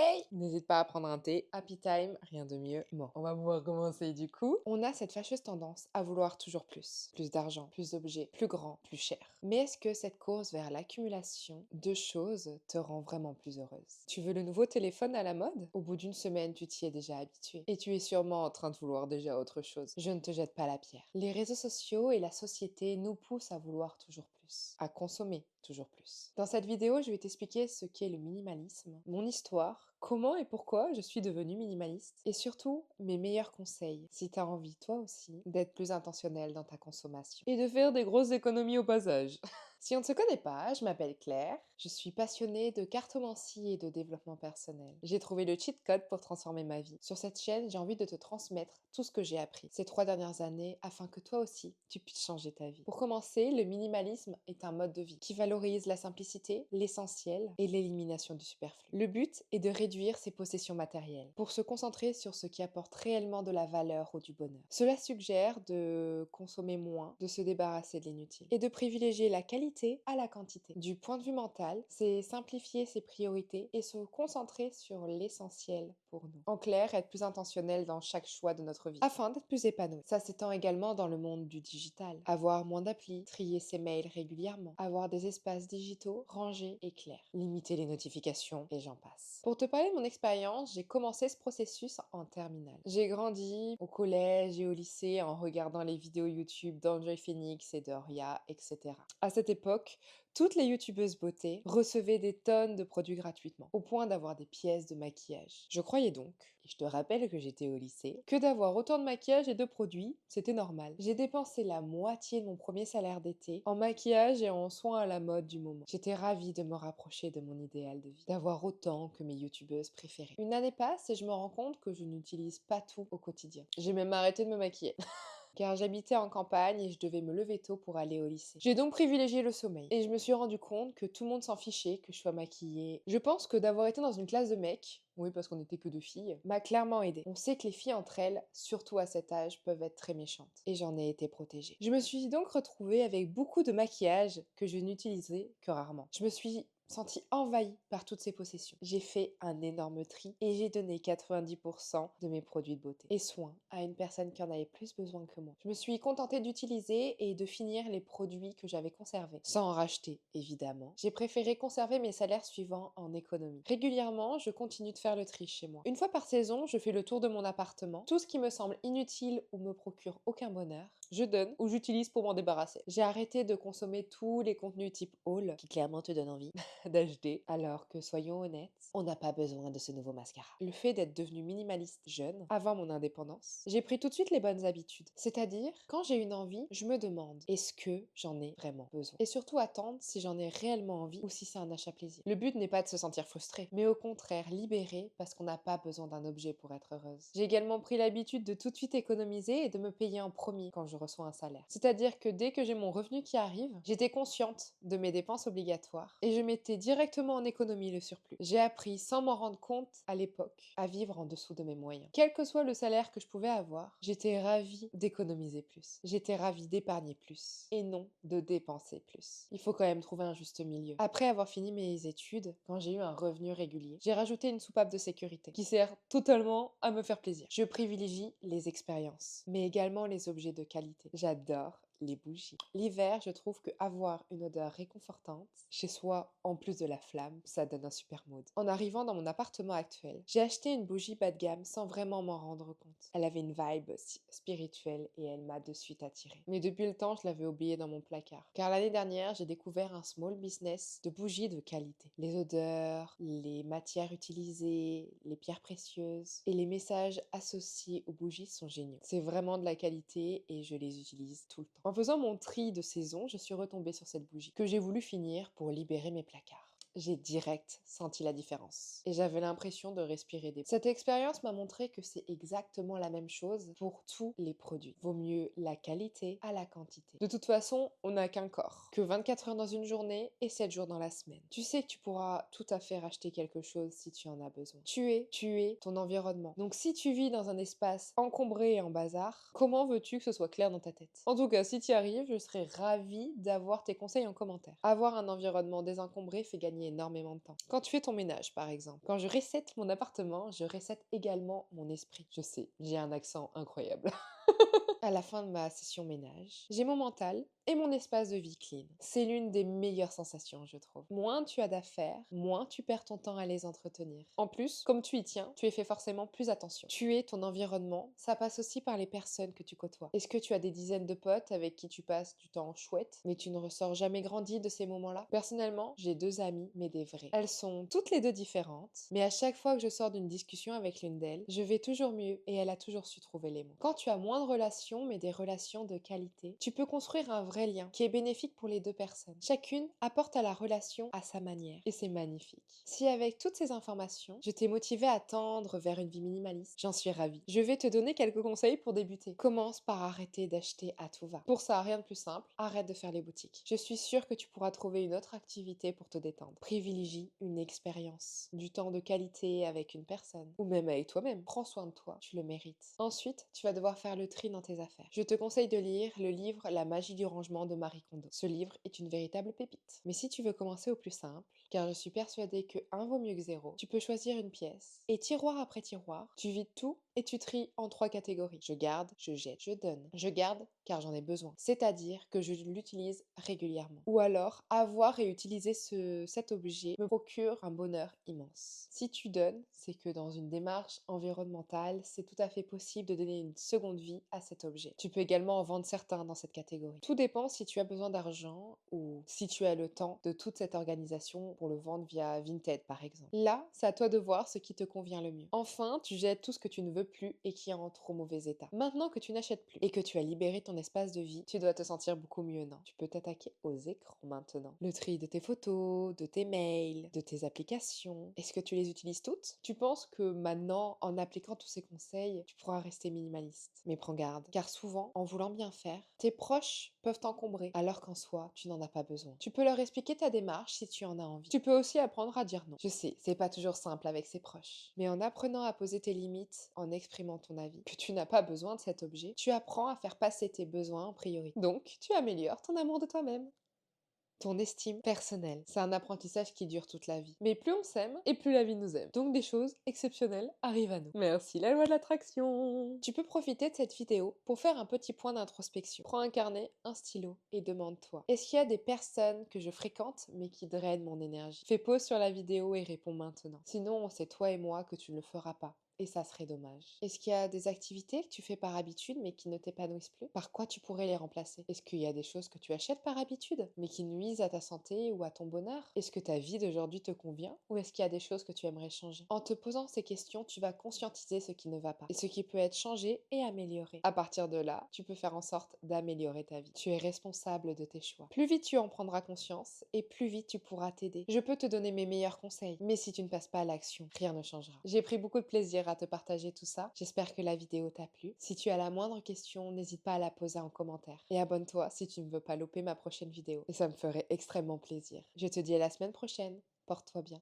Hey! N'hésite pas à prendre un thé. Happy time, rien de mieux. Bon, on va pouvoir commencer du coup. On a cette fâcheuse tendance à vouloir toujours plus. Plus d'argent, plus d'objets, plus grand, plus cher. Mais est-ce que cette course vers l'accumulation de choses te rend vraiment plus heureuse? Tu veux le nouveau téléphone à la mode? Au bout d'une semaine, tu t'y es déjà habitué. Et tu es sûrement en train de vouloir déjà autre chose. Je ne te jette pas la pierre. Les réseaux sociaux et la société nous poussent à vouloir toujours plus. À consommer toujours plus. Dans cette vidéo, je vais t'expliquer ce qu'est le minimalisme, mon histoire, comment et pourquoi je suis devenue minimaliste, et surtout mes meilleurs conseils si tu as envie, toi aussi, d'être plus intentionnel dans ta consommation. Et de faire des grosses économies au passage. Si on ne se connaît pas, je m'appelle Claire, je suis passionnée de cartomancie et de développement personnel. J'ai trouvé le cheat code pour transformer ma vie. Sur cette chaîne, j'ai envie de te transmettre tout ce que j'ai appris ces 3 dernières années afin que toi aussi, tu puisses changer ta vie. Pour commencer, le minimalisme est un mode de vie qui valorise la simplicité, l'essentiel et l'élimination du superflu. Le but est de réduire ses possessions matérielles pour se concentrer sur ce qui apporte réellement de la valeur ou du bonheur. Cela suggère de consommer moins, de se débarrasser de l'inutile et de privilégier la qualité à la quantité. Du point de vue mental, c'est simplifier ses priorités et se concentrer sur l'essentiel pour nous. En clair, être plus intentionnel dans chaque choix de notre vie, afin d'être plus épanoui. Ça s'étend également dans le monde du digital. Avoir moins d'applis, trier ses mails régulièrement, avoir des espaces digitaux rangés et clairs, limiter les notifications et j'en passe. Pour te parler de mon expérience, j'ai commencé ce processus en terminale. J'ai grandi au collège et au lycée en regardant les vidéos YouTube d'Enjoy Phoenix et d'Oria, etc. À cette époque, toutes les youtubeuses beauté recevaient des tonnes de produits gratuitement, au point d'avoir des pièces de maquillage. Je croyais donc, et je te rappelle que j'étais au lycée, que d'avoir autant de maquillage et de produits, c'était normal. J'ai dépensé la moitié de mon premier salaire d'été en maquillage et en soins à la mode du moment. J'étais ravie de me rapprocher de mon idéal de vie, d'avoir autant que mes youtubeuses préférées. Une année passe et je me rends compte que je n'utilise pas tout au quotidien. J'ai même arrêté de me maquiller. Car j'habitais en campagne et je devais me lever tôt pour aller au lycée. J'ai donc privilégié le sommeil et je me suis rendu compte que tout le monde s'en fichait que je sois maquillée. Je pense que d'avoir été dans une classe de mecs, oui parce qu'on n'était que 2 filles, m'a clairement aidée. On sait que les filles entre elles, surtout à cet âge, peuvent être très méchantes et j'en ai été protégée. Je me suis donc retrouvée avec beaucoup de maquillage que je n'utilisais que rarement. Je me suis sentie envahie par toutes ces possessions. J'ai fait un énorme tri et j'ai donné 90% de mes produits de beauté et soins à une personne qui en avait plus besoin que moi. Je me suis contentée d'utiliser et de finir les produits que j'avais conservés, sans en racheter évidemment. J'ai préféré conserver mes salaires suivants en économie. Régulièrement, je continue de faire le tri chez moi. Une fois par saison, je fais le tour de mon appartement. Tout ce qui me semble inutile ou me procure aucun bonheur, je donne ou j'utilise pour m'en débarrasser. J'ai arrêté de consommer tous les contenus type haul qui clairement te donnent envie d'acheter, alors que soyons honnêtes, on n'a pas besoin de ce nouveau mascara. Le fait d'être devenue minimaliste jeune, avant mon indépendance, j'ai pris tout de suite les bonnes habitudes. C'est-à-dire, quand j'ai une envie, je me demande, est-ce que j'en ai vraiment besoin? Et surtout attendre si j'en ai réellement envie ou si c'est un achat plaisir. Le but n'est pas de se sentir frustré, mais au contraire libéré parce qu'on n'a pas besoin d'un objet pour être heureuse. J'ai également pris l'habitude de tout de suite économiser et de me payer en premier quand je reçois un salaire. C'est-à-dire que dès que j'ai mon revenu qui arrive, j'étais consciente de mes dépenses obligatoires et je mettais directement en économie le surplus. J'ai appris sans m'en rendre compte à l'époque à vivre en dessous de mes moyens. Quel que soit le salaire que je pouvais avoir, j'étais ravie d'économiser plus. J'étais ravie d'épargner plus et non de dépenser plus. Il faut quand même trouver un juste milieu. Après avoir fini mes études, quand j'ai eu un revenu régulier, j'ai rajouté une soupape de sécurité qui sert totalement à me faire plaisir. Je privilégie les expériences, mais également les objets de qualité. J'adore les bougies. L'hiver, je trouve que avoir une odeur réconfortante chez soi, en plus de la flamme, ça donne un super mood. En arrivant dans mon appartement actuel, j'ai acheté une bougie bas de gamme sans vraiment m'en rendre compte. Elle avait une vibe spirituelle et elle m'a de suite attirée. Mais depuis le temps, je l'avais oubliée dans mon placard. Car l'année dernière, j'ai découvert un small business de bougies de qualité. Les odeurs, les matières utilisées, les pierres précieuses et les messages associés aux bougies sont géniaux. C'est vraiment de la qualité et je les utilise tout le temps. En faisant mon tri de saison, je suis retombée sur cette bougie que j'ai voulu finir pour libérer mes placards. J'ai direct senti la différence et j'avais l'impression de respirer des... Cette expérience m'a montré que c'est exactement la même chose pour tous les produits. Vaut mieux la qualité à la quantité. De toute façon, on n'a qu'un corps, que 24 heures dans une journée et 7 jours dans la semaine. Tu sais que tu pourras tout à fait racheter quelque chose si tu en as besoin. Tu es ton environnement. Donc si tu vis dans un espace encombré et en bazar, comment veux-tu que ce soit clair dans ta tête? En tout cas, si tu y arrives, je serais ravie d'avoir tes conseils en commentaire. Avoir un environnement désencombré fait gagner énormément de temps. Quand tu fais ton ménage, par exemple. Quand je reset mon appartement, je reset également mon esprit. Je sais, j'ai un accent incroyable. À la fin de ma session ménage, j'ai mon mental et mon espace de vie clean. C'est l'une des meilleures sensations, je trouve. Moins tu as d'affaires, moins tu perds ton temps à les entretenir. En plus, comme tu y tiens, tu y fais forcément plus attention. Tu es ton environnement, ça passe aussi par les personnes que tu côtoies. Est-ce que tu as des dizaines de potes avec qui tu passes du temps chouette, mais tu ne ressors jamais grandi de ces moments-là? Personnellement, j'ai 2 amies, mais des vraies. Elles sont toutes les deux différentes, mais à chaque fois que je sors d'une discussion avec l'une d'elles, je vais toujours mieux et elle a toujours su trouver les mots. Quand tu as moins de relations, mais des relations de qualité, tu peux construire un vrai lien qui est bénéfique pour les deux personnes. Chacune apporte à la relation à sa manière et c'est magnifique. Si avec toutes ces informations, je t'ai motivé à tendre vers une vie minimaliste, j'en suis ravie. Je vais te donner quelques conseils pour débuter. Commence par arrêter d'acheter à tout va. Pour ça, rien de plus simple, arrête de faire les boutiques. Je suis sûre que tu pourras trouver une autre activité pour te détendre. Privilégie une expérience, du temps de qualité avec une personne ou même avec toi-même. Prends soin de toi, tu le mérites. Ensuite, tu vas devoir faire le tri dans tes affaires. Je te conseille de lire le livre La magie du rangement de Marie Kondo. Ce livre est une véritable pépite. Mais si tu veux commencer au plus simple, car je suis persuadée que 1 vaut mieux que 0, tu peux choisir une pièce et tiroir après tiroir, tu vides tout et tu tries en 3 catégories. Je garde, je jette, je donne. Je garde car j'en ai besoin. C'est-à-dire que je l'utilise régulièrement. Ou alors, avoir et utiliser cet objet me procure un bonheur immense. Si tu donnes, c'est que dans une démarche environnementale, c'est tout à fait possible de donner une seconde vie à cet objet. Tu peux également en vendre certains dans cette catégorie. Tout dépend si tu as besoin d'argent ou si tu as le temps de toute cette organisation pour le vendre via Vinted par exemple. Là, c'est à toi de voir ce qui te convient le mieux. Enfin, tu jettes tout ce que tu ne veux plus et qui est en trop mauvais état. Maintenant que tu n'achètes plus et que tu as libéré ton espace de vie, tu dois te sentir beaucoup mieux, non? Tu peux t'attaquer aux écrans maintenant. Le tri de tes photos, de tes mails, de tes applications. Est-ce que tu les utilises toutes? Tu penses que maintenant, en appliquant tous ces conseils, tu pourras rester minimaliste. Mais prends garde, car souvent, en voulant bien faire, tes proches peuvent t'encombrer, alors qu'en soi, tu n'en as pas besoin. Tu peux leur expliquer ta démarche si tu en as envie. Tu peux aussi apprendre à dire non. Je sais, c'est pas toujours simple avec ses proches. Mais en apprenant à poser tes limites, en exprimant ton avis, que tu n'as pas besoin de cet objet, tu apprends à faire passer tes besoins en priorité. Donc, tu améliores ton amour de toi-même. Ton estime personnelle, c'est un apprentissage qui dure toute la vie. Mais plus on s'aime, et plus la vie nous aime. Donc des choses exceptionnelles arrivent à nous. Merci la loi de l'attraction. Tu peux profiter de cette vidéo pour faire un petit point d'introspection. Prends un carnet, un stylo et demande-toi. Est-ce qu'il y a des personnes que je fréquente mais qui drainent mon énergie? Fais pause sur la vidéo et réponds maintenant. Sinon, c'est toi et moi que tu ne le feras pas. Et ça serait dommage. Est-ce qu'il y a des activités que tu fais par habitude mais qui ne t'épanouissent plus? Par quoi tu pourrais les remplacer? Est-ce qu'il y a des choses que tu achètes par habitude mais qui nuisent à ta santé ou à ton bonheur? Est-ce que ta vie d'aujourd'hui te convient? Ou est-ce qu'il y a des choses que tu aimerais changer? En te posant ces questions, tu vas conscientiser ce qui ne va pas et ce qui peut être changé et amélioré. À partir de là, tu peux faire en sorte d'améliorer ta vie. Tu es responsable de tes choix. Plus vite tu en prendras conscience et plus vite tu pourras t'aider. Je peux te donner mes meilleurs conseils, mais si tu ne passes pas à l'action, rien ne changera. J'ai pris beaucoup de plaisir à te partager tout ça. J'espère que la vidéo t'a plu. Si tu as la moindre question, n'hésite pas à la poser en commentaire. Et abonne-toi si tu ne veux pas louper ma prochaine vidéo. Et ça me ferait extrêmement plaisir. Je te dis à la semaine prochaine. Porte-toi bien.